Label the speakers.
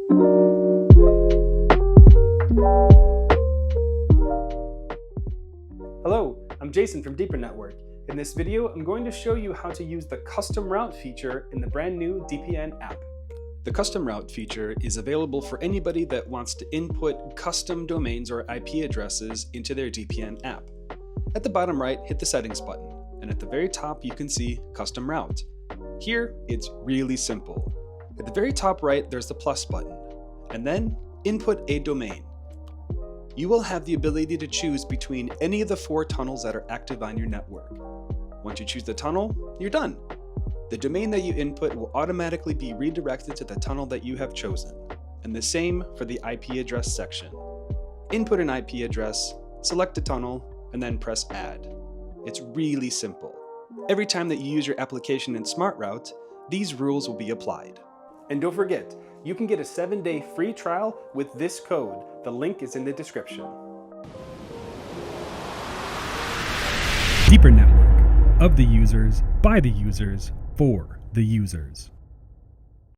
Speaker 1: Hello, I'm Jason from Deepernauts. In this video, I'm going to show you how to use the custom route feature in the brand new DPN app. The custom route feature is available for anybody that wants to input custom domains or IP addresses into their DPN app. At the bottom right, hit the settings button, and at the very top you can see custom route. Here, it's really simple. At the very top right, there's the plus button, and then input a domain. You will have the ability to choose between any of the 4 tunnels that are active on your network. Once you choose the tunnel, you're done. The domain that you input will automatically be redirected to the tunnel that you have chosen, and the same for the IP address section. Input an IP address, select a tunnel, and then press Add. It's really simple. Every time that you use your application in SmartRoute, these rules will be applied. And don't forget, you can get a 7-day free trial with this code. The link is in the description.
Speaker 2: Deeper network of the users, by the users, for the users.